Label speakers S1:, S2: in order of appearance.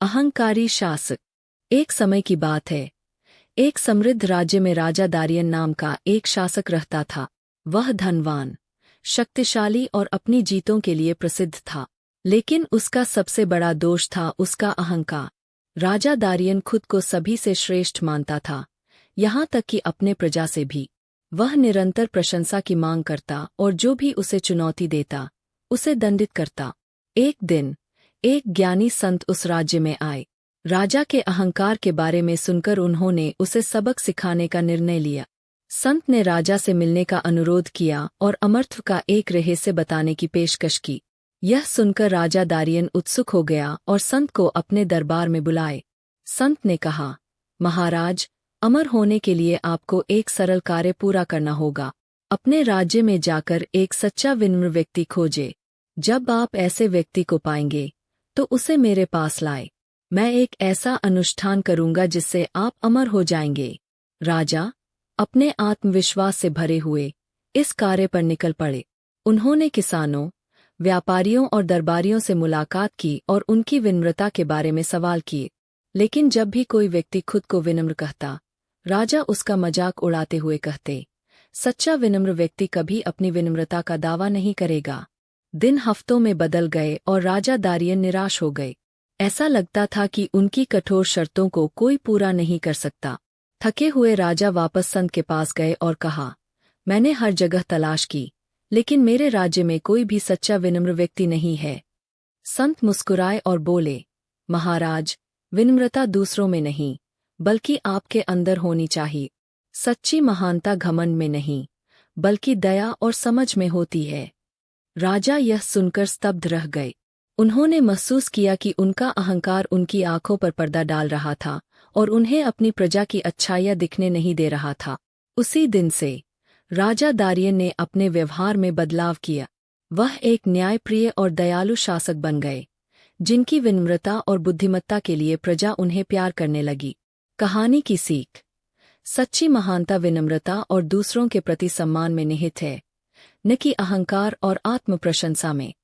S1: अहंकारी शासक। एक समय की बात है। एक समृद्ध राज्य में राजा दारियन नाम का एक शासक रहता था। वह धनवान, शक्तिशाली और अपनी जीतों के लिए प्रसिद्ध था। लेकिन उसका सबसे बड़ा दोष था उसका अहंकार। राजा दारियन खुद को सभी से श्रेष्ठ मानता था, यहाँ तक कि अपने प्रजा से भी। वह निरंतर प्रशंसा की मांग करता और जो भी उसे चुनौती देता, उसे दंडित करता। एक दिन एक ज्ञानी संत उस राज्य में आए। राजा के अहंकार के बारे में सुनकर उन्होंने उसे सबक सिखाने का निर्णय लिया। संत ने राजा से मिलने का अनुरोध किया और अमरत्व का एक रहस्य बताने की पेशकश की। यह सुनकर राजा दारियन उत्सुक हो गया और संत को अपने दरबार में बुलाए। संत ने कहा, महाराज, अमर होने के लिए आपको एक सरल कार्य पूरा करना होगा। अपने राज्य में जाकर एक सच्चा विनम्र व्यक्ति खोजे। जब आप ऐसे व्यक्ति को पाएंगे तो उसे मेरे पास लाए। मैं एक ऐसा अनुष्ठान करूंगा जिससे आप अमर हो जाएंगे। राजा, अपने आत्मविश्वास से भरे हुए, इस कार्य पर निकल पड़े। उन्होंने किसानों, व्यापारियों और दरबारियों से मुलाकात की और उनकी विनम्रता के बारे में सवाल किए। लेकिन जब भी कोई व्यक्ति खुद को विनम्र कहता, राजा उसका मजाक उड़ाते हुए कहते, सच्चा विनम्र व्यक्ति कभी अपनी विनम्रता का दावा नहीं करेगा। दिन हफ्तों में बदल गए और राजा दारियन निराश हो गए। ऐसा लगता था कि उनकी कठोर शर्तों को कोई पूरा नहीं कर सकता। थके हुए राजा वापस संत के पास गए और कहा, मैंने हर जगह तलाश की, लेकिन मेरे राज्य में कोई भी सच्चा विनम्र व्यक्ति नहीं है। संत मुस्कुराए और बोले, महाराज, विनम्रता दूसरों में नहीं, बल्कि आपके अंदर होनी चाहिए। सच्ची महानता घमंड में नहीं, बल्कि दया और समझ में होती है। राजा यह सुनकर स्तब्ध रह गए। उन्होंने महसूस किया कि उनका अहंकार उनकी आंखों पर पर्दा डाल रहा था और उन्हें अपनी प्रजा की अच्छाइयां दिखने नहीं दे रहा था। उसी दिन से राजा दारियन ने अपने व्यवहार में बदलाव किया। वह एक न्यायप्रिय और दयालु शासक बन गए, जिनकी विनम्रता और बुद्धिमत्ता के लिए प्रजा उन्हें प्यार करने लगी। कहानी की सीख। सच्ची महानता विनम्रता और दूसरों के प्रति सम्मान में निहित है, न कि अहंकार और आत्म प्रशंसा में।